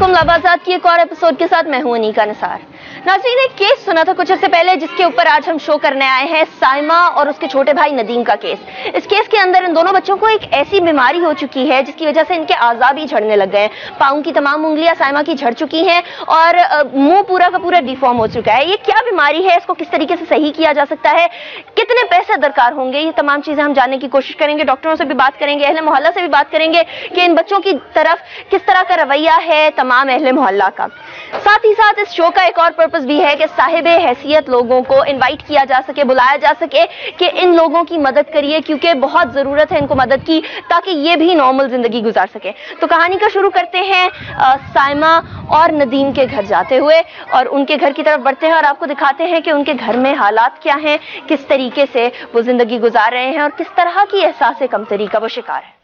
वालेकुम। लाबाजात की एक और एपिसोड के साथ मैं हूं अनीका निसार। नाज़रीन, एक केस सुना था कुछ अर्से पहले जिसके ऊपर आज हम शो करने आए हैं, साइमा और उसके छोटे भाई नदीम का केस। इस केस के अंदर इन दोनों बच्चों को एक ऐसी बीमारी हो चुकी है जिसकी वजह से इनके आज़ाद ही झड़ने लग गए हैं। पाँव की तमाम उंगलियां साइमा की झड़ चुकी हैं और मुंह पूरा का पूरा डिफॉर्म हो चुका है। ये क्या बीमारी है, इसको किस तरीके से सही किया जा सकता है, कितने पैसे दरकार होंगे, ये तमाम चीजें हम जानने की कोशिश करेंगे। डॉक्टरों से भी बात करेंगे, अहले मोहल्ला से भी बात करेंगे कि इन बच्चों की तरफ किस तरह का रवैया है तमाम अहले मोहल्ला का। साथ ही साथ इस शो का एक और पर्पस भी है कि साहिबे हैसियत लोगों को इनवाइट किया जा सके, बुलाया जा सके कि इन लोगों की मदद करिए, क्योंकि बहुत जरूरत है इनको मदद की ताकि ये भी नॉर्मल जिंदगी गुजार सके। तो कहानी का शुरू करते हैं साइमा और नदीम के घर जाते हुए और उनके घर की तरफ बढ़ते हैं और आपको दिखाते हैं कि उनके घर में हालात क्या हैं, किस तरीके से वो जिंदगी गुजार रहे हैं और किस तरह की एहसास कमतरी का वो शिकार है।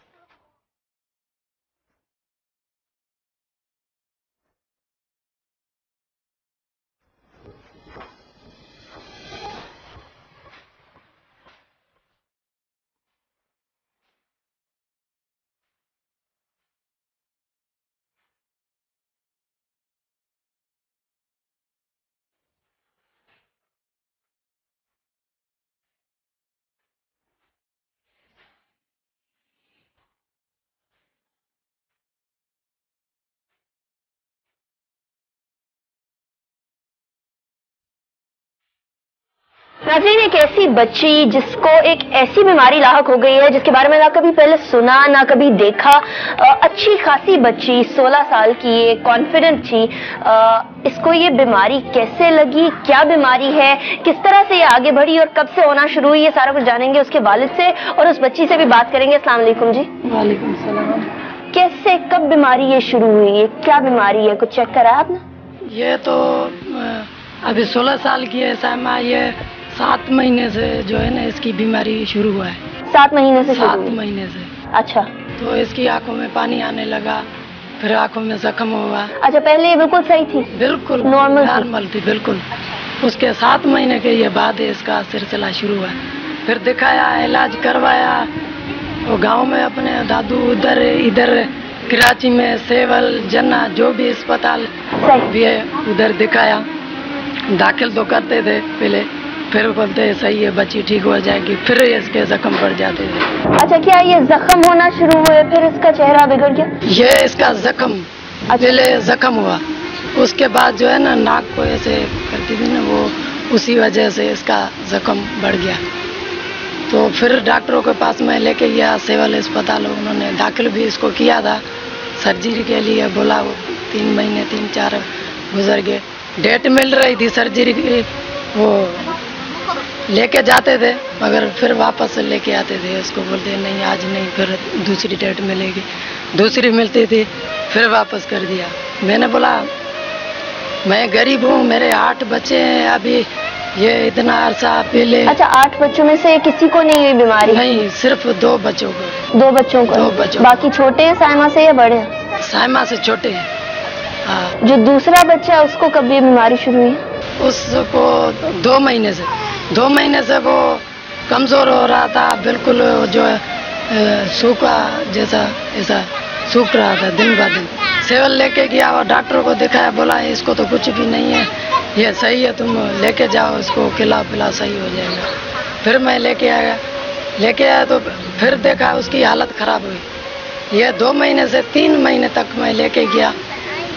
नाज़रीन, एक ऐसी बच्ची जिसको एक ऐसी बीमारी लाहक हो गई है जिसके बारे में ना कभी पहले सुना ना कभी देखा। अच्छी खासी बच्ची, 16 साल की, कॉन्फिडेंट थी। इसको ये बीमारी कैसे लगी, क्या बीमारी है, किस तरह से ये आगे बढ़ी और कब से होना शुरू हुई, ये सारा कुछ जानेंगे उसके वालिद से और उस बच्ची से भी बात करेंगे। अस्सलाम वालेकुम जी। वालेकुम सलाम। कैसे, कब बीमारी ये शुरू हुई है, क्या बीमारी है, कुछ चेक करा आपने? ये तो अभी 16 साल की है साइमा। ये 7 महीने से जो है ना इसकी बीमारी शुरू हुआ है। 7 महीने से? 7 महीने से। अच्छा। तो इसकी आंखों में पानी आने लगा, फिर आंखों में जख्म हुआ। अच्छा, पहले ये बिल्कुल सही थी? बिल्कुल नॉर्मल थी, बिल्कुल। उसके 7 महीने के ये बाद इसका सिलसिला शुरू हुआ। फिर दिखाया, इलाज करवाया, वो गाँव में अपने दादू उधर इधर कराची में सेवल जन्ना जो भी अस्पताल भी है उधर दिखाया। दाखिल तो करते थे पहले, फिर बोलते सही है बच्ची ठीक हो जाएगी, फिर इसके जख्म पड़ जाते थे। अच्छा, क्या ये जख्म होना शुरू हुए फिर इसका चेहरा बिगड़ गया? ये इसका जख्म, पहले जख्म हुआ, उसके बाद जो है ना नाक को ऐसे करती थी ना, वो उसी वजह से इसका जख्म बढ़ गया। तो फिर डॉक्टरों के पास मैं लेके गया सिविल अस्पताल, उन्होंने दाखिल भी इसको किया था सर्जरी के लिए। बोला वो 3 महीने 3-4 गुजर गए, डेट मिल रही थी सर्जरी की, वो लेके जाते थे मगर फिर वापस लेके आते थे। उसको बोलते नहीं आज नहीं, फिर दूसरी डेट मिलेगी, दूसरी मिलती थी, फिर वापस कर दिया। मैंने बोला मैं गरीब हूँ, मेरे 8 बच्चे हैं, अभी ये इतना अरसा पहले। अच्छा, 8 बच्चों में से किसी को नहीं ये बीमारी? नहीं, सिर्फ 2 बच्चों को। 2 बच्चों को? 2 बच्चों। बाकी छोटे हैं साइमा से या बड़े हैं? साइमा से छोटे हैं। हाँ। जो दूसरा बच्चा है उसको कब ये बीमारी शुरू हुई? उसको 2 महीने से। 2 महीने से वो कमजोर हो रहा था, बिल्कुल जो है सूखा जैसा ऐसा सूख रहा था दिन ब दिन। सेवल लेके गया और डॉक्टर को दिखाया, बोला इसको तो कुछ भी नहीं है, ये सही है, तुम लेके जाओ इसको, खिला पिला सही हो जाएगा। फिर मैं लेके आया तो फिर देखा उसकी हालत खराब हुई। ये 2 महीने से 3 महीने तक मैं लेके गया,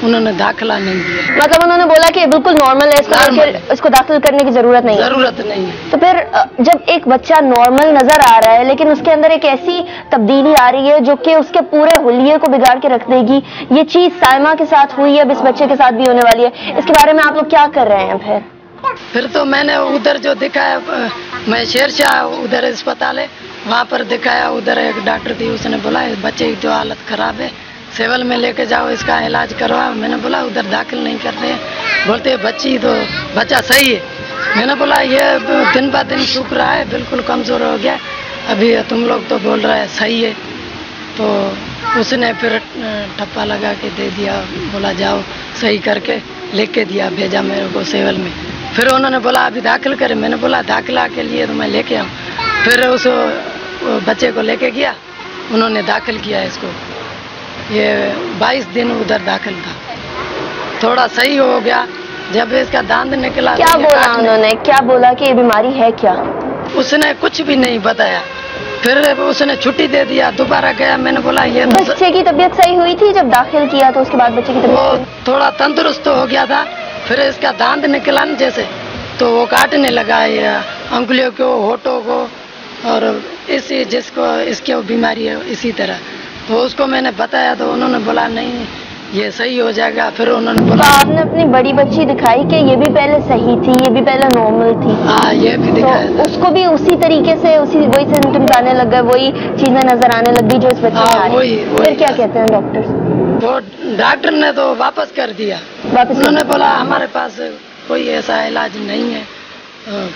उन्होंने दाखिला नहीं दिया। मतलब उन्होंने बोला कि बिल्कुल नॉर्मल है, इसको दाखिल करने की जरूरत नहीं है। तो फिर जब एक बच्चा नॉर्मल नजर आ रहा है लेकिन उसके अंदर एक ऐसी तब्दीली आ रही है जो कि उसके पूरे हुलिये को बिगाड़ के रख देगी, ये चीज साइमा के साथ हुई है, अब इस बच्चे के साथ भी होने वाली है, इसके बारे में आप लोग क्या कर रहे हैं? फिर तो मैंने उधर जो दिखाया, मैं शेरशाह उधर अस्पताल है वहाँ पर दिखाया। उधर एक डॉक्टर थी, उसने बोला बच्चे की तो हालत खराब है, सिविल में लेके जाओ, इसका इलाज करवाओ। मैंने बोला उधर दाखिल नहीं करते हैं, बोलते बच्चा सही है। मैंने बोला ये दिन ब दिन सूख रहा है, बिल्कुल कमज़ोर हो गया, अभी तुम लोग तो बोल रहे हैं सही है। तो उसने फिर ठप्पा लगा के दे दिया, बोला जाओ सही करके लेके दिया, भेजा मेरे को सिविल में। फिर उन्होंने बोला अभी दाखिल करें। मैंने बोला दाखिला के लिए तो मैं लेके आऊँ। फिर उस बच्चे को लेके गया, उन्होंने दाखिल किया इसको। ये 22 दिन उधर दाखिल था। थोड़ा सही हो गया। जब इसका दांत निकला क्या बोला उन्होंने, क्या बोला कि ये बीमारी है क्या? उसने कुछ भी नहीं बताया। फिर उसने छुट्टी दे दिया। दोबारा गया, मैंने बोला ये बच्चे की तबीयत सही हुई थी जब दाखिल किया तो उसके बाद बच्चे की वो तबीयत थोड़ा तंदुरुस्त हो गया था। फिर इसका दांत निकला न जैसे, तो वो काटने लगा ये अंगुलियों को, होठों को, और इसी जिसको इसकी बीमारी है इसी तरह। तो उसको मैंने बताया तो उन्होंने बोला नहीं ये सही हो जाएगा। फिर उन्होंने बोला तो आपने अपनी बड़ी बच्ची दिखाई कि ये भी पहले सही थी, ये भी पहले नॉर्मल थी? हाँ, ये भी दिखाया तो था। उसको भी उसी तरीके से वही सिम्टम्स आने लग गए, वही चीजें नजर आने लग गई जो इस बच्चे में आ रही है। फिर क्या कहते हैं डॉक्टर? वो डॉक्टर ने तो वापस कर दिया। उन्होंने बोला हमारे पास कोई ऐसा इलाज नहीं है।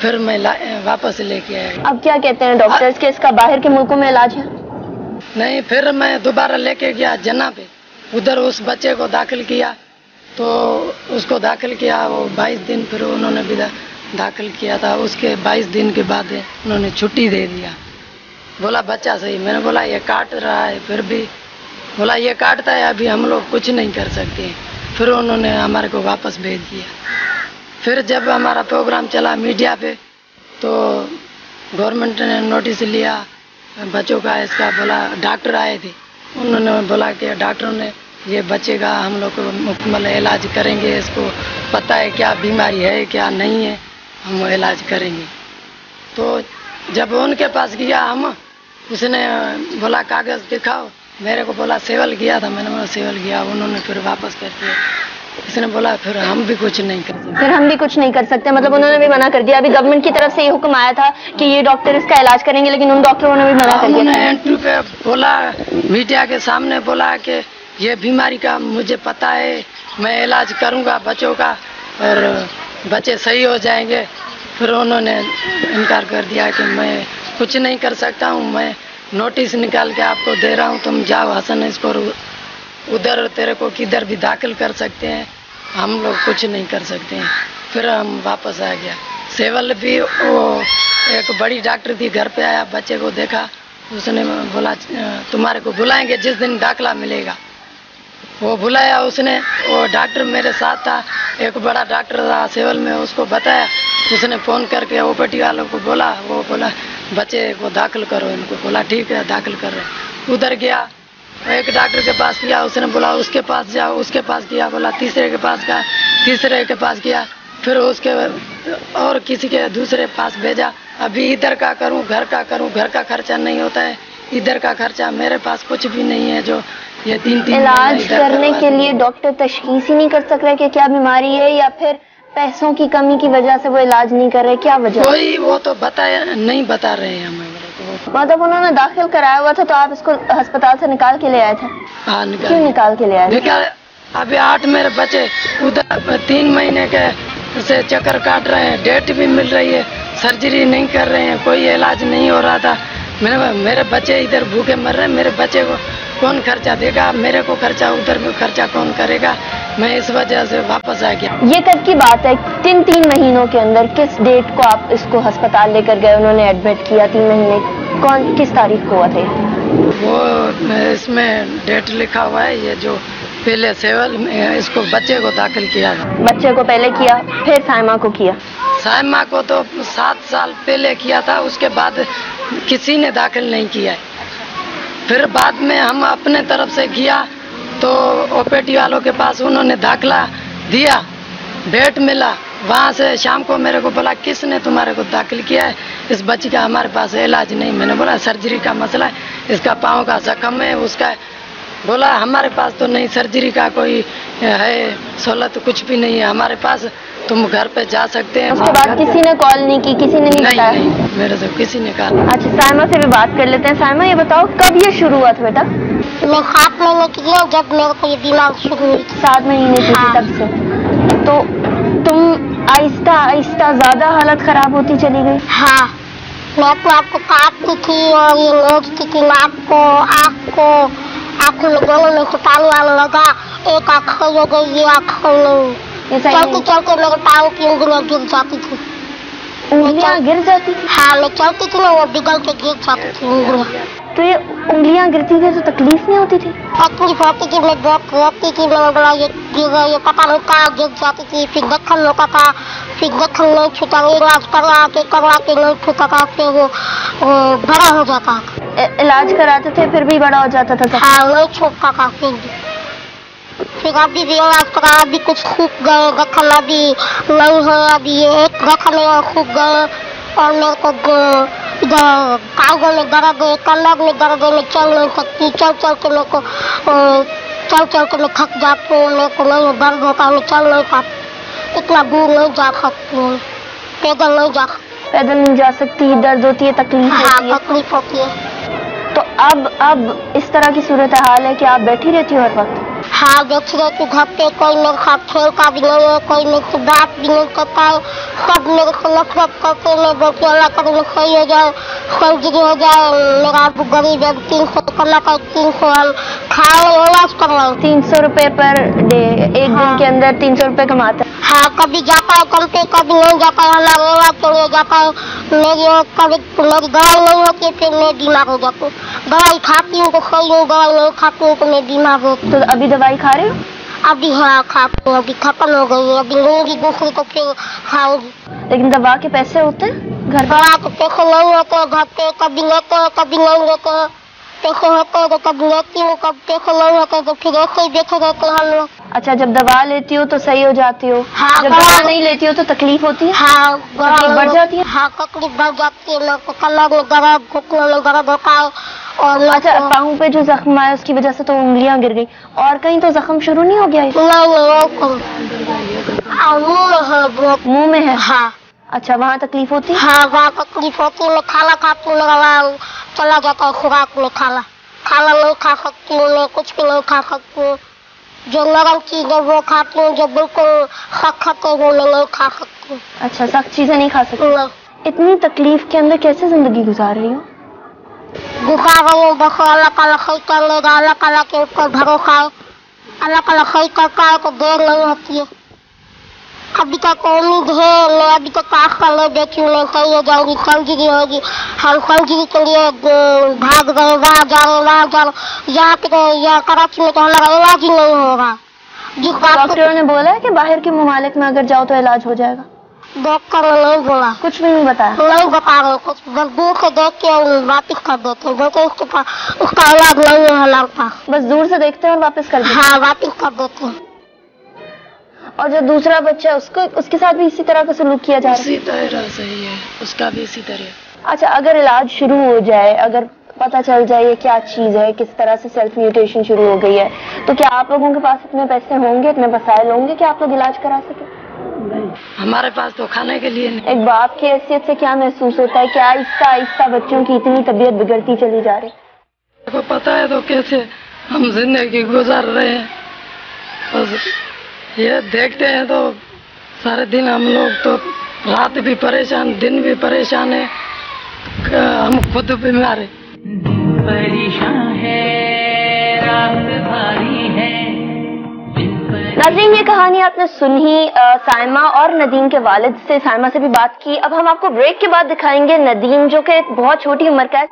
फिर मैं वापस लेके आया। अब क्या कहते हैं डॉक्टर्स के इसका बाहर के मुल्कों में इलाज है? नहीं, फिर मैं दोबारा लेके गया जना पे। उधर उस बच्चे को दाखिल किया, तो उसको दाखिल किया। वो 22 दिन फिर उन्होंने भी दाखिल किया था। उसके 22 दिन के बाद उन्होंने छुट्टी दे दिया। बोला बच्चा सही। मैंने बोला ये काट रहा है, फिर भी बोला ये काटता है, अभी हम लोग कुछ नहीं कर सकते। फिर उन्होंने हमारे को वापस भेज दिया। फिर जब हमारा प्रोग्राम चला मीडिया पे, तो गवर्नमेंट ने नोटिस लिया बच्चों का इसका। बोला डॉक्टर आए थे, उन्होंने बोला कि डॉक्टरों ने ये बच्चे का हम लोग मुकम्मल इलाज करेंगे, इसको पता है क्या बीमारी है क्या नहीं है, हम इलाज करेंगे। तो जब उनके पास गया हम, उसने बोला कागज दिखाओ। मेरे को बोला सेवल किया था, मैंने बोला सेवल किया। उन्होंने फिर वापस कर दिया। इसने बोला फिर हम भी कुछ नहीं कर सकते। फिर हम भी कुछ नहीं कर सकते, मतलब उन्होंने भी मना कर दिया। अभी गवर्नमेंट की तरफ से ये हुक्म आया था कि ये डॉक्टर इसका इलाज करेंगे, लेकिन उन डॉक्टरों ने भी मना कर दिया। उन्होंने इंटरव्यू पे बोला, मीडिया के सामने बोला कि ये बीमारी का मुझे पता है, मैं इलाज करूंगा बच्चों का और बच्चे सही हो जाएंगे। फिर उन्होंने इनकार कर दिया कि मैं कुछ नहीं कर सकता हूँ, मैं नोटिस निकाल के आपको दे रहा हूँ, तुम जाओ हसन इसको उधर तेरे को किधर भी दाखिल कर सकते हैं, हम लोग कुछ नहीं कर सकते हैं। फिर हम वापस आ गया। सेवल भी वो एक बड़ी डॉक्टर थी, घर पे आया, बच्चे को देखा, उसने बोला तुम्हारे को बुलाएंगे जिस दिन दाखिला मिलेगा। वो बुलाया उसने। वो डॉक्टर मेरे साथ था, एक बड़ा डॉक्टर था सेवल में, उसको बताया। उसने फ़ोन करके ओपीडी वालों को बोला, वो बोला बच्चे को दाखिल करो इनको। बोला ठीक है दाखिल कर रहे। उधर गया, एक डॉक्टर के पास गया, उसने बोला उसके पास जाओ, उसके पास गया, बोला तीसरे के पास गया, तीसरे के पास गया, फिर उसके और किसी के दूसरे पास भेजा। अभी इधर का करूं, घर का करूं, घर का खर्चा नहीं होता है, इधर का खर्चा मेरे पास कुछ भी नहीं है। जो ये तीन इलाज करने के लिए डॉक्टर तशखीस ही नहीं कर सक रहे कि क्या बीमारी है, या फिर पैसों की कमी की वजह से वो इलाज नहीं कर रहे, क्या वजह? कोई वो तो नहीं बता रहे हैं हमें। मतलब उन्होंने दाखिल कराया हुआ था तो आप इसको अस्पताल से निकाल के ले आए थे? हाँ, क्यों निकाल के ले आए? निकाल। अभी 8 मेरे बच्चे उधर 3 महीने के से चक्कर काट रहे हैं, डेट भी मिल रही है, सर्जरी नहीं कर रहे हैं, कोई इलाज नहीं हो रहा था। मेरे बच्चे इधर भूखे मर रहे हैं, मेरे बच्चे को कौन खर्चा देगा, मेरे को खर्चा, उधर में खर्चा कौन करेगा। मैं इस वजह से वापस आ गया। ये कब की बात है? 3 महीनों के अंदर किस डेट को आप इसको अस्पताल लेकर गए, उन्होंने एडमिट किया? 3 महीने कौन किस तारीख को हुआ था? वो इसमें डेट लिखा हुआ है, ये जो पहले सेवल में इसको बच्चे को दाखिल किया था। बच्चे को पहले किया, फिर साइमा को किया? साइमा को तो 7 साल पहले किया था, उसके बाद किसी ने दाखिल नहीं किया है। फिर बाद में हम अपने तरफ से किया तो ओपीडी वालों के पास उन्होंने दाखिला दिया, डेट मिला। वहाँ से शाम को मेरे को बोला किसने तुम्हारे को दाखिल किया है, इस बच्ची का हमारे पास इलाज नहीं। मैंने बोला सर्जरी का मसला है, इसका पाँव का जख्म है उसका। बोला हमारे पास तो नहीं, सर्जरी का कोई है सहूलत कुछ भी नहीं है हमारे पास, तुम घर पे जा सकते हैं। उसके बाद किसी ने कॉल नहीं की, किसी ने नहीं बताया? नहीं, मेरे से किसी ने कहा। अच्छा, साइमा से भी बात कर लेते हैं। साइमा ये बताओ कब ये शुरू हुआ था बेटा? मैं 7 महीने की हूँ जब मेरे को ये बीमारी शुरू हुई थी। 7 महीने की थी तब से? तो तुम आहिस्ता आहिस्ता ज्यादा हालत खराब होती चली गई? हाँ, मैं अपने आप को काटती थी और ये नोचती थी नाक को, आँख को, आँखों में दोनों में से पानी आने लगा, एक आँख हो गई, ये आँख नहीं। चलते चलते मेरे पाँव की उंगलियाँ गिर जाती थी। उंगलियाँ गिर जाती थी? हाँ, मैं चलती थी ना, वो बिगल के गिर जाती थी उंगलियाँ। तो ये उंगलियां गिरती थी तो तकलीफ नहीं होती थी? तकलीफ होती थी, मैं बहुत रोती थी, मैं बोला ये पता नहीं कहाँ गिर जाती थी, फिर दखन होता था, फिर दखन नहीं छूटा, इलाज करवा के नहीं छूटा था, फिर वो बड़ा हो जाता। इलाज कराते थे फिर भी बड़ा हो जाता था? हाँ, नहीं छूटता था। फिर अभी भी इलाज करा, अभी कुछ सूख गए दखन, अभी नहीं है, अभी एक दखन सूख गए और मेरे को कागों में दर्द है, कमर में दर्द है, मैं चल नहीं सकती, चल के मेरे को चल के मैं थक जाती हूँ, मेरे को नहीं दर्द होता, मैं चल नहीं पाती, इतना दूर नहीं जा सकती हूँ, पैदल नहीं जा सकती, दर्द होती है, तकलीफ होती है। तकलीफ होती है। तो अब इस तरह की सूरत हाल है कि आप बैठी रहती हो हर वक्त? हाँ, बैठी रहती घर पे, कोई मेरे साथ खेलता भी नहीं है, कोई मेरे से बात भी नहीं करता है, सब मेरे को नफरत करते, मैं बोलती अल्लाह करे मैं सही हो जाए, सर्जरी हो जाए, मेरा अबू गरीब है, 300 करना का 300 हम खाए इलाज करवाए। 300 रुपए पर डे, एक दिन के अंदर 300 रुपए कमाता है? हाँ, कभी जाता है कम पे, कभी नहीं जाता है, हमारा इलाज के लिए जाता है, मेरी दवाई नहीं होती है, फिर मैं बीमार हो जाती हूँ, दवाई खाती हूँ तो सही हूँ, दवाई नहीं खाती हूँ तो मैं बीमार होती हूँ। तो अभी दवाई खा रहे हो? अभी हाँ खाती हूँ, अभी खत्म हो गई है, अभी लूंगी दूसरी तो फिर खाऊंगी। लेकिन दवा के पैसे होते हैं घर? दवा के पैसे नहीं होते घर पे, कभी लेते हैं कभी नहीं लेते हैं, पैसे होते हैं तो कभी लेती हूँ, कभी पैसे नहीं होते तो फिर ऐसे ही बैठे रहते हैं हम लोग। अच्छा, जब दवा लेती हो तो सही हो जाती हो? हाँ, जब दवा नहीं लेती हो तो तकलीफ होती है? हाँ, तकलीफ बढ़ जाती है? हाँ, तकलीफ बढ़ जाती है, मेरे को कमर में दर्द, घुटनों में दर्द होता है। और अच्छा, पाँव पे जो जख्म आया उसकी वजह से तो उंगलियां गिर गई, और कहीं तो जख्म शुरू नहीं हो गया? मुंह में है? हाँ। अच्छा, वहाँ तकलीफ होती है? हाँ, वहाँ तकलीफ होती है, मैं खाना खाती हूँ, मेरा चला जाता है खुराक में, खाना नहीं खा सकती हूँ, मैं कुछ भी नहीं खा सकती हूँ, जो नरम चीज है वो खाती हूँ, जो बिल्कुल सख्त है वो मैं नहीं खा सकती हूँ। अच्छा, सख्त चीजें नहीं खा सकती? इतनी तकलीफ के अंदर कैसे जिंदगी गुजार रही हो? गुजार रही हूँ, बस अल्लाह ताला सही कर लेगा, अल्लाह ताला के ऊपर भरोसा है, अल्लाह ताला सही करता है तो देर नहीं होती है। अभी तक उम्मीद है, मैं अभी तक पास कर ले बैठी हूँ, मैं सही हो जाऊंगी, सर्जरी होगी, हम सर्जरी के लिए भाग गए, वहाँ जा रहे, यहाँ पे यहाँ कराची में तो हमारा इलाज ही नहीं होगा। डॉक्टरों ने बोला है कि बाहर के ममालिक में अगर जाओ तो इलाज हो जाएगा? डॉक्टर ने नहीं बोला, कुछ भी नहीं बताया? नहीं बता रहे कुछ, बस दूर से देख के वापिस कर देते हैं, बोलते उसका इलाज नहीं है हमारे पास। बस दूर से देखते हैं और वापस कर देते हैं? हाँ, वापिस कर देते हैं। और जो दूसरा बच्चा है उसके साथ भी इसी तरह का सलूक किया जा रहा है? इसी तरह सही है, उसका भी इसी तरह। अच्छा, अगर इलाज शुरू हो जाए, अगर पता चल जाए ये क्या चीज है, किस तरह से सेल्फ म्यूटेशन शुरू हो गई है, तो क्या आप लोगों के पास इतने पैसे होंगे, इतने वसाइल होंगे कि आप लोग इलाज करा सके? हमारे पास तो खाने के लिए नहीं। एक बाप की हैसियत से क्या महसूस होता है कि आहिस्ता आहिस्ता बच्चों की इतनी तबीयत बिगड़ती चली जा रही? को पता है तो कैसे हम जिंदगी गुजार रहे हैं, बस ये देखते हैं तो सारे दिन हम लोग तो रात भी परेशान, दिन भी परेशान है, हम खुद बीमार है। परेशान है, रात भारी है। नाज़रीन, ये कहानी आपने सुनी साइमा और नदीम के वालिद से। साइमा से भी बात की। अब हम आपको ब्रेक के बाद दिखाएंगे नदीम, जो कि बहुत छोटी उम्र का है।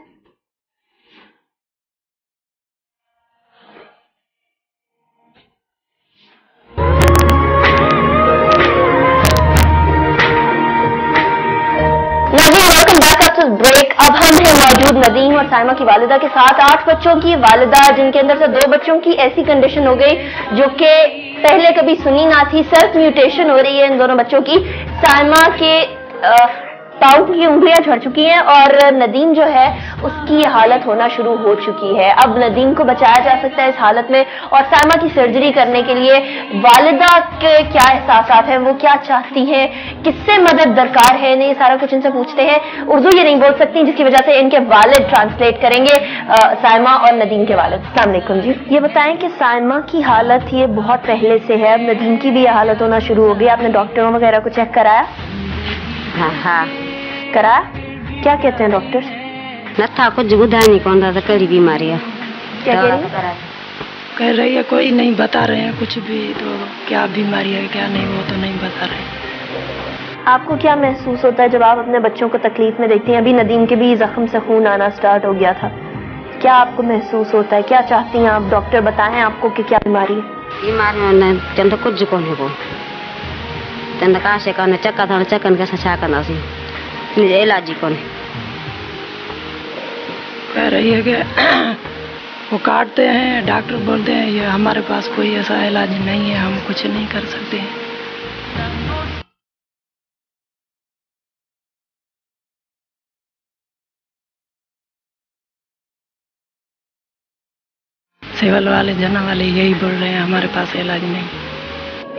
ब्रेक। अब हम हैं मौजूद नदीम और साइमा की वालिदा के साथ। 8 बच्चों की वालिदा, जिनके अंदर से 2 बच्चों की ऐसी कंडीशन हो गई जो कि पहले कभी सुनी ना थी। सेल्फ म्यूटेशन हो रही है इन दोनों बच्चों की। साइमा के पाँव की उंगलियां झड़ चुकी हैं और नदीम जो है उसकी हालत होना शुरू हो चुकी है। अब नदीम को बचाया जा सकता है इस हालत में, और साइमा की सर्जरी करने के लिए वालिदा के क्या एहसासात हैं, वो क्या चाहती हैं, किससे मदद दरकार है, नहीं सारा कुछ इनसे पूछते हैं। उर्दू ये नहीं बोल सकती, जिसकी वजह से इनके वालिद ट्रांसलेट करेंगे, साइमा और नदीम के वालिद। अस्सलाम वालेकुम जी। ये बताएं कि साइमा की हालत ये बहुत पहले से है, अब नदीम की भी ये हालत होना शुरू हो गई। आपने डॉक्टरों वगैरह को चेक कराया? हाँ करा। क्या कहते हैं डॉक्टर? नथा कुछ बुधा नहीं कौन था, कड़ी बीमारी है। क्या कह रही है कोई नहीं बता रहे हैं कुछ भी, तो क्या बीमारी है क्या नहीं वो तो नहीं बता रहे। आपको क्या महसूस होता है जब आप अपने बच्चों को तकलीफ में देखती हैं? अभी नदीम के भी जख्म से खून आना स्टार्ट हो गया था, क्या आपको महसूस होता है, क्या चाहती हैं आप? डॉक्टर बताएं आपको कि क्या बीमारी है? बीमार में चंद कुछ को नहीं वो चंद काशे का चक्का था चक्कन कैसा छा करना सी निजे इलाज को नहीं कह रही है कि वो काटते हैं, डॉक्टर बोलते हैं ये हमारे पास कोई ऐसा इलाज नहीं है, हम कुछ नहीं कर सकते हैं। सिविल वाले जना वाले यही बोल रहे हैं हमारे पास इलाज नहीं।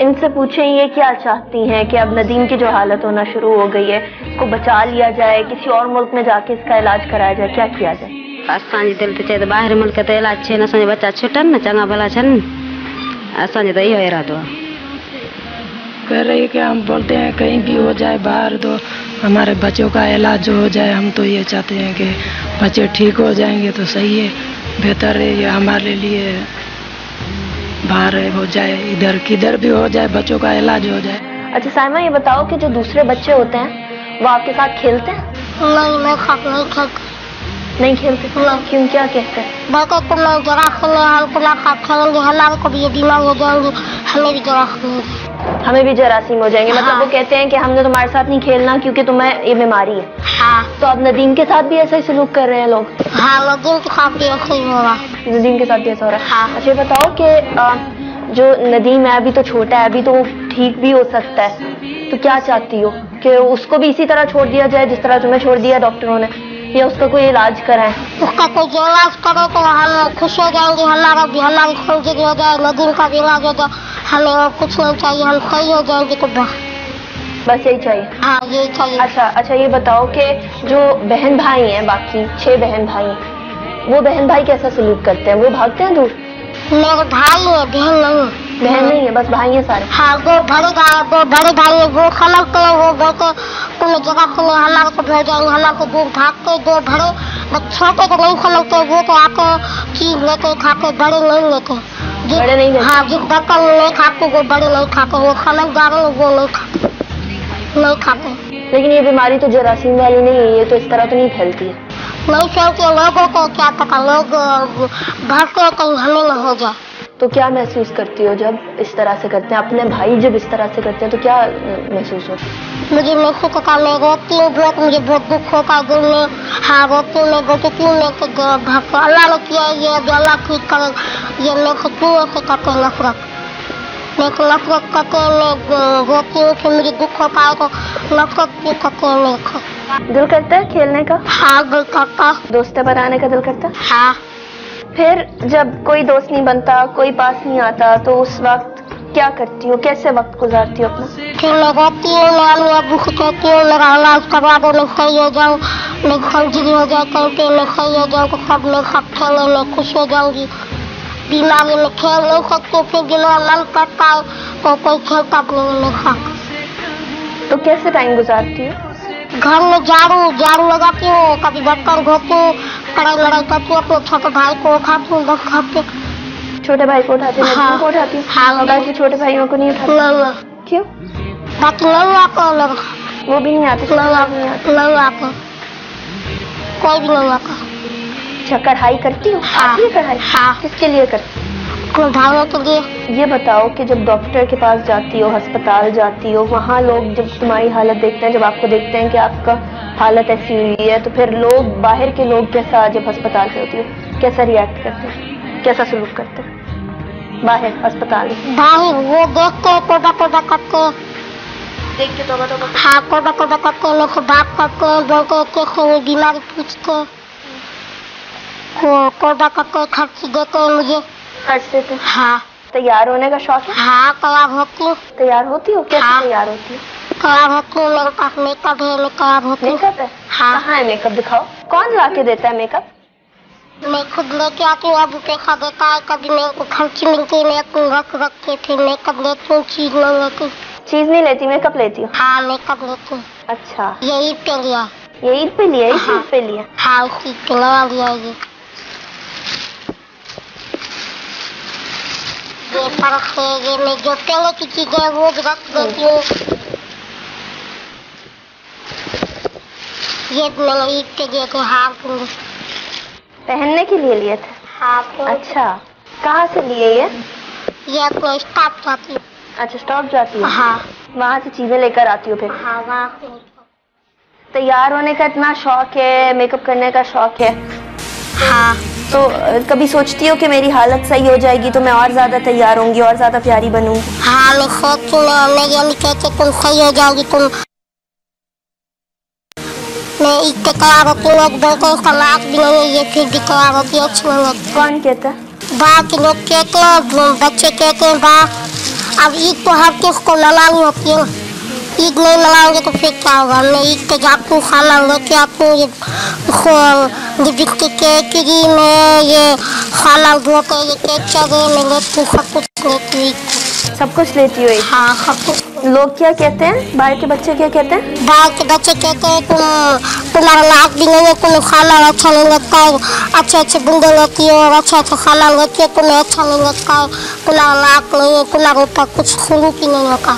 इनसे पूछें ये क्या चाहती हैं कि अब नदीम की जो हालत होना शुरू हो गई है इसको बचा लिया जाए, किसी और मुल्क में जाके इसका इलाज कराया जाए, क्या किया जाए? असांजी दिल तो चाहिए बाहर मुल्क तो इलाज छे न असांजे बच्चा छुटन न चंगा भला छन असांजे तो इहो इरादो आहे। कह रही है कि हम बोलते हैं कहीं भी हो जाए बाहर तो हमारे बच्चों का इलाज हो जाए, हम तो ये चाहते हैं कि बच्चे ठीक हो जाएंगे तो सही है, बेहतर है ये हमारे लिए, बाहर हो जाए इधर किधर भी हो जाए बच्चों का इलाज हो जाए। अच्छा साइमा ये बताओ कि जो दूसरे बच्चे होते हैं वो आपके साथ खेलते हैं? नहीं मैं खाते नहीं खेलते। नहीं खेलते? क्यों, क्या कहते हैं? बाकी को मैं जरा खेलने हमको ना खा खेलेंगे, हमारे को भी ये बीमार हो जाएंगे, हमें भी जरा खेलेंगे, हमें भी जरासीम हो जाएंगे। मतलब हाँ। वो कहते हैं कि हमने तुम्हारे साथ नहीं खेलना क्योंकि तुम्हें ये बीमारी है। हाँ तो अब नदीम के साथ भी ऐसा ही सलूक कर रहे हैं लोग? हाँ नदीम के साथ भी ऐसे ही हो रहा है। नदीम के साथ भी ऐसा हो रहा है? हाँ। अच्छा ये बताओ कि जो नदीम है अभी तो छोटा है, अभी तो वो ठीक भी हो सकता है, तो क्या चाहती हो कि उसको भी इसी तरह छोड़ दिया जाए जिस तरह तुम्हें छोड़ दिया डॉक्टरों ने, या उसका कोई इलाज कराएं? उसका कोई इलाज करो तो हम खुश हो जाएंगे, हमारी खुशी हो जाए, नदीम का भी इलाज हो जाए, हमें और कुछ नहीं चाहिए, हम सही हो जाएंगे तो बस यही चाहिए? हाँ यही चाहिए। अच्छा ये बताओ कि जो बहन भाई हैं, बाकी 6 बहन भाई हैं, वो बहन भाई कैसा सलूक करते हैं? वो भागते हैं दूर? मेरे भाई है, बहन नहीं। बहन नहीं है, बस भाई हैं सारे? हाँ दो बड़े भाई है, वो समझते हैं, वो बोलते तुम्हें जगह के लिए हमारे को भेज जाएंगे, हमारे को दूर भागते। दो बड़े छोटे को नहीं समझते, वो तो आके चीज लेके खाते, बड़े नहीं लेते। बड़े नहीं लेते? हाँ जिस बच्चा नहीं खाते वो बड़े नहीं खाते, वो समझदार है वो नहीं खाते। लेकिन ये बीमारी तो जरासीम वाली नहीं है, ये तो इस तरह तो नहीं फैलती है। नहीं फैलती, लोगों को क्या पता, लोग भागते कहीं हमें न हो जाए। तो क्या महसूस करती हो जब इस तरह से करते हैं अपने भाई, जब इस तरह से करते हैं तो क्या महसूस होता है? मुझे महसूस होता, मैं रोती हूँ बहुत, मुझे बहुत दुख होता है दिल में। हाँ रोती हूँ, मैं रोती हूँ, मैं अल्लाह ने किया ये अल्लाह ठीक करे, ये मैं क्यों ऐसे करते हैं नफरत, मैं नफरत करते हैं, मैं रोती हूँ कि मुझे दुख होता है तो नफरत क्यों करते हैं मेरे को। दिल करता है खेलने का? हाँ दिल करता, दोस्तें बनाने का दिल करता है? हाँ। फिर जब कोई दोस्त नहीं बनता, कोई पास नहीं आता, तो उस वक्त क्या करती हो, कैसे वक्त गुजारती हो अपना? फिर मैं रोती हूँ, मैं अबू को कहती हूँ मेरा इलाज करवा दो, मैं सही हो जाऊँ, मैं सर्जरी हो जाए कहते मैं सही हो जाऊँ, तो सब मेरे साथ खेले, मैं खुश हो जाऊँगी। बीमारी में खेल नहीं सकती, फिर जिन्हें मन करता है तो कोई खेलता भी नहीं मेरे साथ। तो कैसे टाइम गुजारती हो? घर में झाड़ू लगाती हूँ, कभी बर्तन धोती हूँ, कढ़ाई लड़ाई करती हूँ, अपने छोटे भाई को उठाती हूँ, बस खाते। छोटे भाई को उठाती हूँ? हाँ। को उठाती हूँ? हाँ। बाकी छोटे भाइयों को नहीं उठाती? नहीं। क्यों? बाकी नहीं आता लोग, वो भी नहीं आते? नहीं आते, कोई भी नहीं आता। अच्छा कढ़ाई करती हो? हाँ। आती है कढ़ाई? हाँ। किसके लिए करती? भाइयों के लिए। ये बताओ कि जब डॉक्टर के पास जाती हो, अस्पताल जाती हो, वहाँ लोग जब तुम्हारी हालत देखते हैं, जब आपको देखते हैं कि आपका हालत ऐसी हुई है, तो फिर लोग, बाहर के लोग कैसा, जब अस्पताल पे होती हो कैसा रिएक्ट करते हैं, कैसा सलूक करते हैं बाहर अस्पताल में? बाहर वो देखते तोबा करते, देख के तोबा हाँ तोबा करते, मेरे को बात करते, बोलते कैसे बीमारी पूछते, वो तोबा करते, खर्च देते मुझे। खर्च देते? हाँ। तैयार होने का शौक है? हाँ तैयार होती हूँ। तैयार होती हो? कैसे? हाँ। तैयार होती हो? तैयार होती हूँ, मेरे पास मेकअप है, मैं तैयार होती हूँ। मेकअप है? हाँ। कहाँ है मेकअप, दिखाओ। कौन ला के देता है मेकअप? मैं खुद लेके आती हूँ, अब पैसा देता है, कभी मेरे को खर्च मिलती है, मैं अपनी रख के फिर मेकअप लेती हूँ, चीज नहीं लेती। चीज नहीं लेती, मेकअप लेती हूँ? हाँ मेकअप लेती हूँ। अच्छा ये ईद पे लिया। ये ईद पे लिया? हाँ। ईद पे लिया? हाँ ईद पे नया लिया ये फर्क है, ये मैं जो पहले की चीजें वो भी रख देती हूँ, ये मैंने ईद पे दिए थे। हाँ पहनने के लिए लिए थे? हाँ। अच्छा, कहाँ से लिए ये अपने स्टॉप जाती है। अच्छा, स्टॉप जाती है? हाँ। वहाँ से चीजें लेकर आती हो फिर? हाँ, वहाँ तैयार होने का इतना शौक है, मेकअप करने का शौक है? हाँ। तो कभी सोचती हो कि मेरी हालत सही हो जाएगी तो मैं और ज्यादा तैयार होंगी और ज्यादा प्यारी बनूंगी? हाँ, मैं सोचती हूँ, मेरी अम्मी कहते तुम सही हो जाओगी, तुम मैं इतने तैयार होती हूँ, लोग बोलते हैं इसका नाक भी नहीं है, ये फिर भी तैयार होती है, अच्छी नहीं लगती। कौन कहता है? बाहर के लोग कहते हैं, बच्चे कहते हैं बाहर। अब ईद तो हर किस को मनानी होती है, ईद नहीं मनाएंगे तो फिर क्या होगा। मैं ईद पे जाती हूँ, खाना लेके आती हूँ, ये लिपस्टिक है, क्रीम है, ये खाना धोते ये केचप है, मैं लेती हूँ, सब कुछ लेती हूँ। सब कुछ लेती हो? हाँ, सब कुछ। लोग क्या कहते हैं, बाहर के बच्चे क्या कहते हैं? बाहर के बच्चे कहते हैं तुम्हारा नाक भी नहीं है, तुम्हें खाना अच्छा नहीं लगता है, अच्छे अच्छे बुंदे लेती हो और अच्छा अच्छा खाना लेती हो, तुम्हें अच्छा नहीं लगता है, तुम्हारा नाक नहीं है, तुम्हारे ऊपर कुछ खूब ही नहीं होता,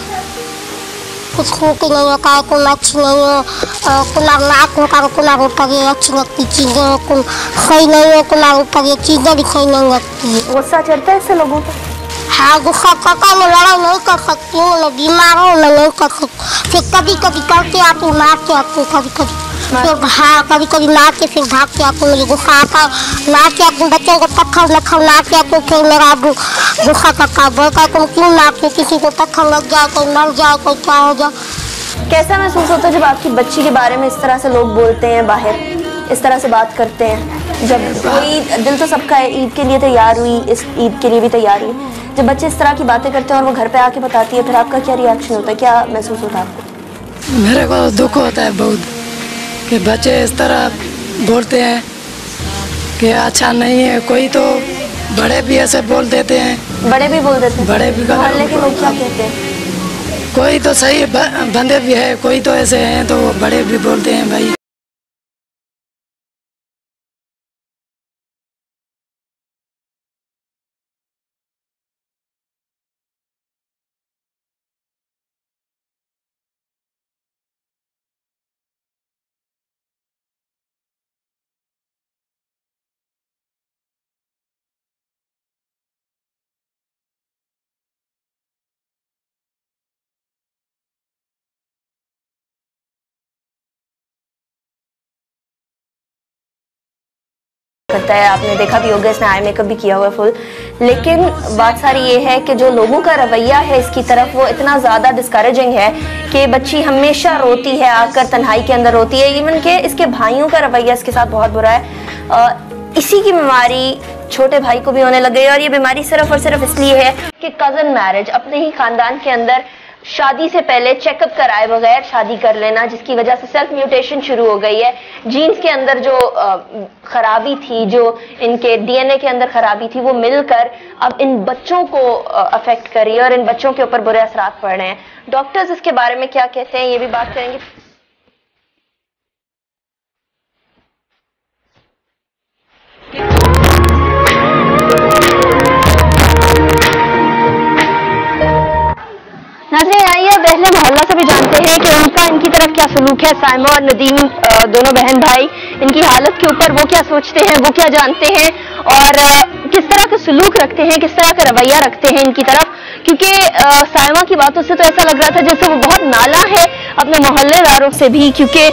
कुछ खूब ही नहीं होता है, तुम अच्छी नहीं हो, तुम्हारा नाक होता है, तुम्हारे ऊपर ये अच्छी लगती चीज़ें, तुम सही नहीं हो, तुम्हारे ऊपर ये चीज़ें भी सही नहीं लगती है। गुस्सा चढ़ता है इससे लोगों को? हाँ, गुस्सा करता है, मैं लड़ाई नहीं कर सकती हूँ, मैं बीमार हूँ, मैं नहीं कर सकती, फिर कभी कभी करके आती हूँ, मार के आती हूँ कभी कभी, फिर हाँ कभी कभी मार के फिर भाग के आती हूँ, मुझे गुस्सा आता है, मार के आती हूँ, बच्चों को पत्थर लखर मार के आती हूँ, फिर मेरा गुस्सा करता बोलता है तुम क्यों मारती, किसी को पत्थर लग जाए, कोई मर जाए, कोई क्या हो जाए। कैसा महसूस होता है जब आपकी बच्ची के बारे में इस तरह से लोग बोलते हैं, बाहर इस तरह से बात करते हैं? जब कोई दिल तो सबका है, ईद के लिए तैयार हुई, इस ईद के लिए भी तैयार हुई, जब बच्चे इस तरह की बातें करते हैं और वो घर पे आके बताती है, फिर आपका क्या रिएक्शन होता है, क्या महसूस होता है आपको? मेरे को दुख होता है बहुत कि बच्चे इस तरह बोलते हैं कि अच्छा नहीं है। कोई तो बड़े भी ऐसे बोल देते हैं। बड़े भी बोल देते हैं? बड़े भी। मोहल्ले के लोग क्या कहते हैं? कोई तो सही बंदे भी है, कोई तो ऐसे हैं तो बड़े भी बोलते हैं भाई। करता है, आपने देखा भी होगा, इसने आई मेकअप भी किया हुआ फुल। लेकिन बात सारी ये है कि जो लोगों का रवैया है इसकी तरफ वो इतना ज़्यादा डिस्करेजिंग है कि बच्ची हमेशा रोती है, आकर तन्हाई के अंदर रोती है। इवन के इसके भाइयों का रवैया इसके साथ बहुत बुरा है। इसी की बीमारी छोटे भाई को भी होने लग गई और ये बीमारी सिर्फ और सिर्फ इसलिए है कि कजन मैरिज, अपने ही खानदान के अंदर शादी से पहले चेकअप कराए बगैर शादी कर लेना, जिसकी वजह से सेल्फ म्यूटेशन शुरू हो गई है। जीन्स के अंदर जो खराबी थी, जो इनके डीएनए के अंदर खराबी थी, वो मिलकर अब इन बच्चों को अफेक्ट कर रही है और इन बच्चों के ऊपर बुरे असरात पड़ रहे हैं। डॉक्टर्स इसके बारे में क्या कहते हैं ये भी बात करेंगे। नाज़रीन आइए पहले मोहल्ला से भी जानते हैं कि उनका इनकी तरफ क्या सलूक है। साइमा और नदीम दोनों बहन भाई, इनकी हालत के ऊपर वो क्या सोचते हैं, वो क्या जानते हैं और किस तरह का सलूक रखते हैं, किस तरह का रवैया रखते हैं इनकी तरफ। क्योंकि साइमा की बातों से तो ऐसा लग रहा था जैसे वो बहुत नाला है अपने मोहल्लेदारों से भी, क्योंकि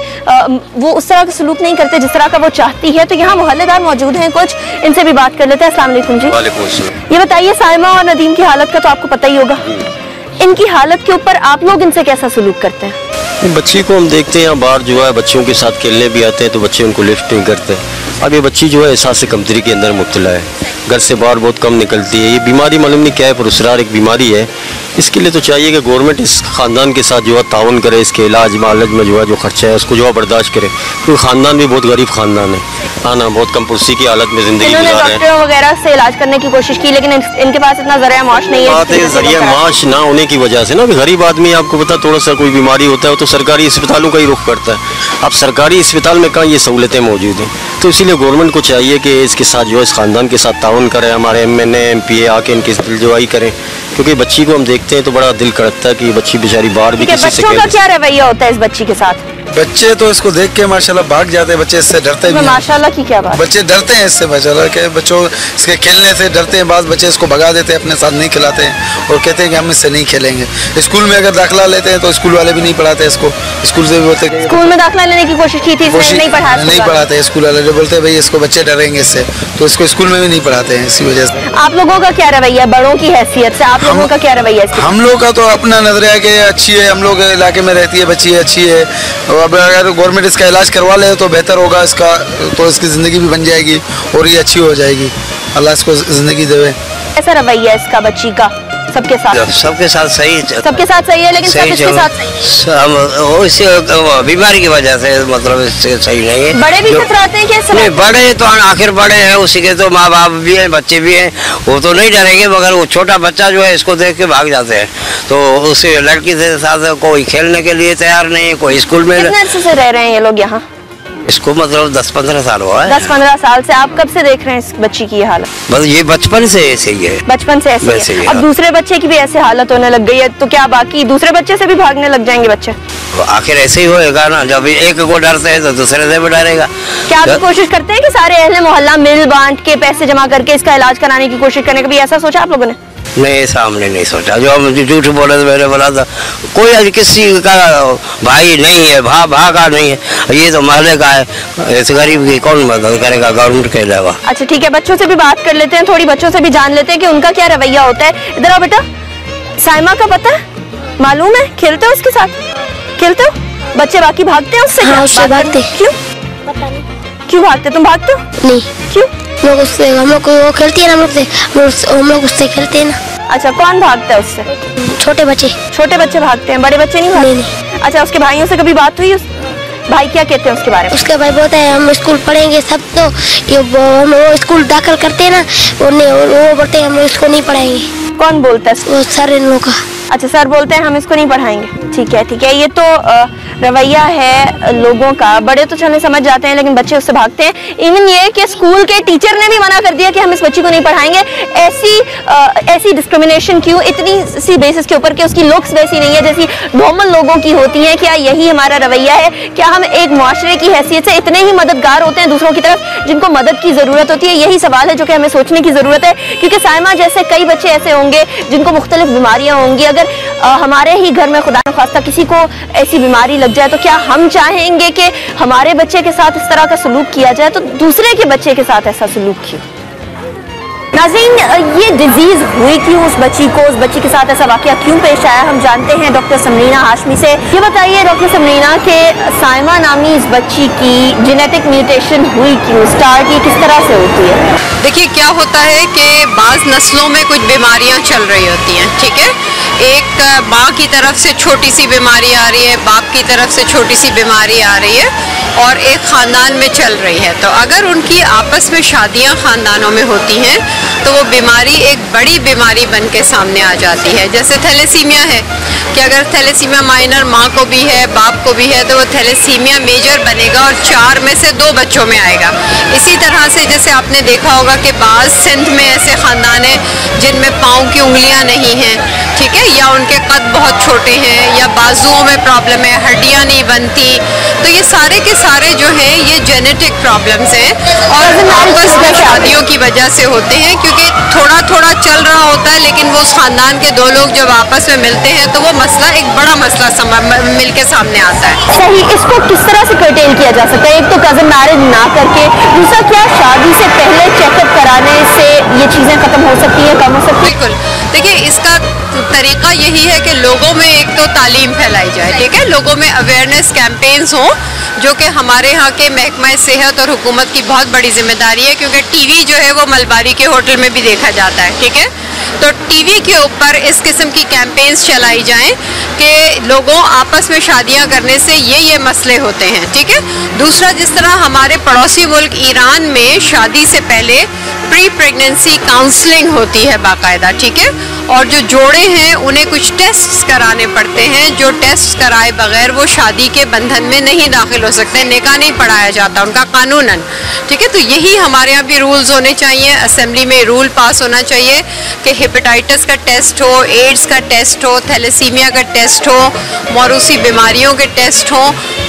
वो उस तरह का सलूक नहीं करते जिस तरह का वो चाहती है। तो यहाँ मोहल्लेदार मौजूद हैं कुछ, इनसे भी बात कर लेते हैं। अस्सलाम वालेकुम जी। वालेकुम अस्सलाम। ये बताइए, साइमा और नदीम की हालत का तो आपको पता ही होगा, इनकी हालत के ऊपर आप लोग इनसे कैसा सलूक करते हैं? बच्ची को हम देखते हैं बाहर जो है बच्चों के साथ खेलने भी आते हैं तो बच्चे उनको लिफ्ट नहीं करते। अब ये बच्ची जो है एहसास कमतरी के अंदर मुब्तला है, घर से बाहर बहुत कम निकलती है। ये बीमारी मालूम नहीं क्या है, पर उसरार एक बीमारी है। इसके लिए तो चाहिए कि गवर्नमेंट इस ख़ानदान के साथ जो है ताउन करे, इसके इलाज मालज में जो है जो खर्चा है उसको जो है बर्दाश्त करे, क्योंकि ख़ानदान भी बहुत गरीब ख़ानदान है। हाँ ना, बहुत कम पुरसी की हालत में ज़िंदगी गुजार रहे हैं। डॉक्टरों वगैरह से इलाज करने की कोशिश की लेकिन इनके पास इतना ज़रिया माश नहीं है। बात है ज़रिया माश ना होने की वजह से ना, गरीब आदमी आपको पता थोड़ा सा कोई बीमारी होता है तो सरकारी अस्पतालों का ही रुख करता है। अब सरकारी अस्पताल में कहाँ ये सहूलतें मौजूद हैं, तो इसीलिए गवर्नमेंट को चाहिए कि इसके साथ जो है इस ख़ानदान के साथ ताउन करें, हमारे MNA MPA आके इनकी दिलजवाई करें, क्योंकि बच्ची को हम देखते हैं तो बड़ा दिल करता है कि ये बच्ची बेचारी बाहर भी किसी से बच्चों का क्या रवैया होता है इस बच्ची के साथ? बच्चे तो इसको देख के माशाल्लाह भाग जाते हैं, बच्चे इससे डरते भी हैं। माशाल्लाह की क्या बात, बच्चे डरते हैं इससे माशाल्लाह के बच्चों इसके खेलने से डरते हैं। बाद बच्चे इसको भगा देते हैं, अपने साथ नहीं खिलाते हैं और कहते हैं कि हम इससे नहीं खेलेंगे। स्कूल में अगर दाखिला लेते हैं तो स्कूल वाले भी नहीं पढ़ाते इसको, स्कूल से भी बोलते हैं। स्कूल में दाखिला लेने की कोशिश की थी, नहीं पढ़ाते स्कूल वाले, जो बोलते हैं भाई इसको बच्चे डरेंगे इससे, तो इसको स्कूल में भी नहीं पढ़ाते हैं। इसी वजह से आप लोगों का क्या रवैया, बड़ों की हैसियत से आप लोगों का क्या रवैया? हम लोग का तो अपना नजरिया कि अच्छी है, हम लोग इलाके में रहती है बच्ची अच्छी है। अब अगर गवर्नमेंट इसका इलाज करवा ले तो बेहतर होगा इसका, तो इसकी ज़िंदगी भी बन जाएगी और ये अच्छी हो जाएगी। अल्लाह इसको ज़िंदगी देवे। कैसा रवैया इसका बच्ची का सबके साथ? सबके साथ सही है, सबके साथ सही है, लेकिन सब इसके साथ सही है। बीमारी की वजह से मतलब इससे सही नहीं है। बड़े भी खतराते हैं क्या? नहीं, बड़े तो आखिर बड़े हैं, उसी के तो माँ बाप भी हैं, बच्चे भी हैं, वो तो नहीं डरेंगे, मगर वो छोटा बच्चा जो है इसको देख के भाग जाते हैं। तो उसी लड़की के साथ कोई खेलने के लिए तैयार नहीं है, कोई स्कूल में। कितने अरसे से रह रहे हैं ये लोग यहाँ? इसको मतलब 10-15 साल हुआ है। 10-15 साल से। आप कब से देख रहे हैं इस बच्ची की ये हालत? बस ये बचपन से ऐसे ही है। बचपन से ऐसे ही है। अब दूसरे बच्चे की भी ऐसे हालत होने लग गई है, तो क्या बाकी दूसरे बच्चे से भी भागने लग जाएंगे बच्चे? आखिर ऐसे ही होएगा ना, जब एक को डरते हैं तो दूसरे से भी डरेगा। क्या आप कोशिश करते हैं कि सारे अहले मोहल्ला मिल बांट के पैसे जमा करके इसका इलाज कराने की कोशिश करने? कभी ऐसा सोचा आप लोगों ने? नहीं, सामने नहीं सोचा। जो हम झूठ बोले तो मैंने बोला था कोई आज किसी का भाई नहीं है, भागा नहीं है, ये तो महल्ले का है, इस गरीब की कौन मदद करेगा गवर्नमेंट के अलावा। अच्छा ठीक है, बच्चों से भी बात कर लेते हैं, थोड़ी बच्चों से भी जान लेते हैं कि उनका क्या रवैया होता है। इधर आओ बेटा। साइमा का पता है, मालूम है, खेलते हो उसके साथ? खेलते हो? बच्चे बाकी भागते हैं उससे? हाँ, उससे भागते। क्यों? पता नहीं क्यों भागते? तुम भागते हो? नहीं। क्यों? लोग उससे, हम लोग को खेलती है ना, हम लोग उससे खेलते हैं ना। अच्छा, कौन भागता है उससे? छोटे बच्चे। छोटे बच्चे भागते हैं, बड़े बच्चे नहीं भागते? नहीं। अच्छा, उसके भाइयों से कभी बात हुई? भाई क्या कहते हैं उसके बारे में? उसका भाई बोलता है हम स्कूल पढ़ेंगे सब, तो ये वो स्कूल दाखिल करते हैं ना, वो बोलते हैं हम इसको नहीं पढ़ाएंगे। कौन बोलता है? वो सर इन लोगों का। अच्छा, सर बोलते हैं हम इसको नहीं पढ़ाएंगे। ठीक है ठीक है, ये तो रवैया है लोगों का। बड़े तो चलने समझ जाते हैं, लेकिन बच्चे उससे भागते हैं। इवन ये कि स्कूल के टीचर ने भी मना कर दिया कि हम इस बच्ची को नहीं पढ़ाएंगे। ऐसी डिस्क्रिमिनेशन क्यों, इतनी सी बेसिस के ऊपर कि उसकी लुक्स वैसी नहीं है जैसी नॉर्मल लोगों की होती है? क्या यही हमारा रवैया है? क्या हम एक मुआशरे की हैसियत से इतने ही मददगार होते हैं दूसरों की तरफ जिनको मदद की जरूरत होती है? यही सवाल है जो कि हमें सोचने की जरूरत है, क्योंकि साइमा जैसे कई बच्चे ऐसे होंगे जिनको मुख्तलिफ बीमारियां होंगी। अगर हमारे ही घर में खुदा न खास्ता किसी को ऐसी बीमारी लग जाए, तो क्या हम चाहेंगे कि हमारे बच्चे के साथ इस तरह का सलूक किया जाए? तो दूसरे के बच्चे के साथ ऐसा सलूक क्यों? नाज़रीन, ये डिजीज हुई क्यों उस बच्ची को, उस बच्ची के साथ ऐसा वाकया क्यों पेश आया, हम जानते हैं डॉक्टर समरीना हाशमी से। ये बताइए डॉक्टर समरीना कि साइमा नामी इस बच्ची की जेनेटिक म्यूटेशन हुई क्यों, स्टार्ट ये किस तरह से होती है? देखिए, क्या होता है कि बाज़ नस्लों में कुछ बीमारियां चल रही होती हैं, ठीक है। एक माँ की तरफ से छोटी सी बीमारी आ रही है, बाप की तरफ से छोटी सी बीमारी आ रही है, और एक ख़ानदान में चल रही है। तो अगर उनकी आपस में शादियाँ ख़ानदानों में होती हैं तो वो बीमारी एक बड़ी बीमारी बन के सामने आ जाती है। जैसे थैलेसीमिया है कि अगर थैलेसीमिया माइनर माँ को भी है, बाप को भी है, तो वो थैलेसीमिया मेजर बनेगा और 4 में से 2 बच्चों में आएगा। इसी तरह से जैसे आपने देखा होगा कि बाज़ सिंध में ऐसे ख़ानदान हैं जिनमें पाँव की उंगलियाँ नहीं हैं, ठीक है, या उनके कद बहुत छोटे हैं, या बाजुओं में प्रॉब्लम है, हड्डियाँ नहीं बनती। तो ये सारे के सारे जो हैं ये जेनेटिक प्रॉब्लम्स हैं और आपस में शादियों की वजह से होते हैं, क्योंकि थोड़ा थोड़ा चल रहा होता है, लेकिन वो उस खानदान के 2 लोग जब आपस में मिलते हैं तो वो मसला एक बड़ा मसला मिल के सामने आता है। सही, इसको किस तरह से कर्टेल किया जा सकता है? एक तो कजन मैरिज ना करके, दूसरा क्या शादी से पहले चेकअप कराने से ये चीजें खत्म हो सकती है, कम हो सकती है? बिल्कुल, देखिए इसका तरीका यही है कि लोगों में एक तो तालीम फैलाई जाए, ठीक है, लोगों में अवेयरनेस कैंपेन्स हों, जो कि हमारे यहाँ के महकमा सेहत और हुकूमत की बहुत बड़ी जिम्मेदारी है, क्योंकि टीवी जो है वो मलबारी के होटल में भी देखा जाता है, ठीक है। तो टीवी के ऊपर इस किस्म की कैंपेन्स चलाई जाएं कि लोगों आपस में शादियां करने से ये मसले होते हैं, ठीक है। दूसरा, जिस तरह हमारे पड़ोसी मुल्क ईरान में शादी से पहले प्री प्रेगनेंसी काउंसलिंग होती है बाकायदा, ठीक है, और जो जोड़े हैं उन्हें कुछ टेस्ट कराने पड़ते हैं, जो टेस्ट कराए बगैर वो शादी के बंधन में नहीं दाखिल हो सकते, निकाह नहीं पढ़ाया जाता उनका कानूनन। ठीक है, तो यही हमारे यहाँ भी रूल्स होने चाहिए। असेंबली में रूल पास होना चाहिए कि हेपेटाइटिस का टेस्ट हो, एड्स का टेस्ट हो, थैलेसीमिया का टेस्ट हो, मौरूसी बीमारियों के टेस्ट हो,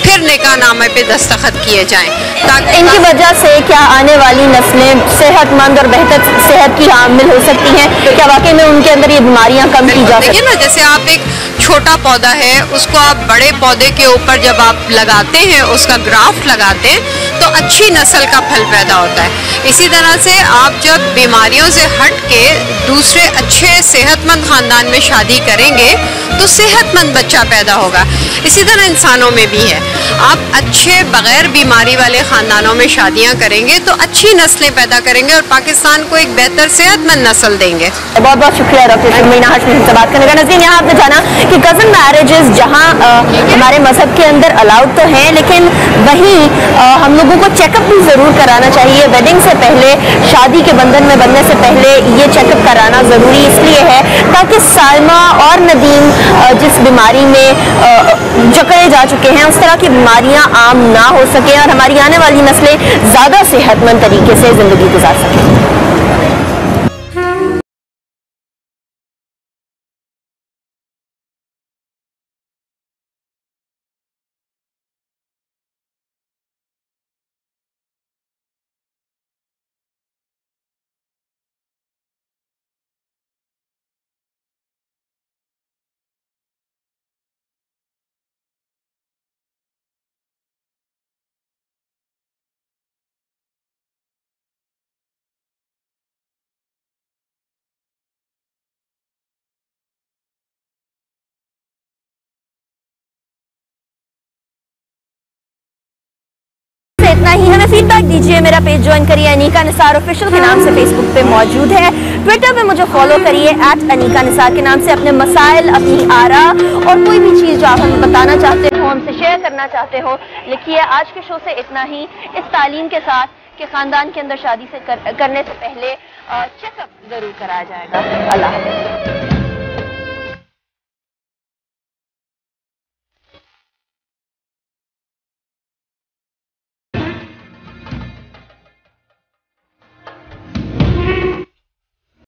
फिर निकाह नामे पे दस्तखत किए जाएं। ताकि इनकी वजह से क्या आने वाली नस्लें सेहतमंद और बेहतर सेहत की हामिल हो सकती हैं? तो क्या वाकई में उनके अंदर ये बीमारियां कम की जा सकती हैं? देखिए ना, जैसे आप एक छोटा पौधा है उसको आप बड़े पौधे के ऊपर जब आप लगाते हैं, उसका ग्राफ्ट लगाते हैं, तो अच्छी नस्ल का फल पैदा होता है। इसी तरह से आप जब बीमारियों से हट के दूसरे अच्छे सेहतमंद खानदान में शादी करेंगे तो सेहतमंद बच्चा पैदा होगा। इसी तरह इंसानों में भी है, आप अच्छे बगैर बीमारी वाले खानदानों में शादियां करेंगे तो अच्छी नस्लें पैदा करेंगे और पाकिस्तान को एक बेहतर सेहतमंद नस्ल देंगे। बहुत बहुत शुक्रिया डॉक्टर शर्मीना हाशमी से बात करने का। नज़रीन, यहाँ आपने जाना कि कज़न मैरिजेस जहाँ हमारे मजहब के अंदर अलाउड तो हैं, लेकिन वहीं हम लोगों को चेकअप भी ज़रूर कराना चाहिए। वेडिंग से पहले, शादी के बंधन में बनने से पहले ये चेकअप कराना ज़रूरी इसलिए है ताकि साइमा और नदीम जिस बीमारी में जकड़े जा चुके हैं उस तरह की बीमारियां आम ना हो सके और हमारी आने वाली नस्लें ज़्यादा सेहतमंद तरीके से ज़िंदगी गुजार सकें। इतना ही, हमें फीडबैक दीजिए। मेरा पेज ज्वाइन करिए, अनीका निसार ऑफिशियल के नाम से फेसबुक पे मौजूद है। ट्विटर पे मुझे फॉलो करिए @अनीका निसार के नाम से। अपने मसाइल, अपनी आरा और कोई भी चीज़ जो आप हमें बताना चाहते हो, हमसे शेयर करना चाहते हो, लिखिए। आज के शो से इतना ही, इस तालीम के साथ कि खानदान के अंदर शादी से करने से पहले चेकअप जरूर कराया जाएगा। अल्लाह हाफ़िज़।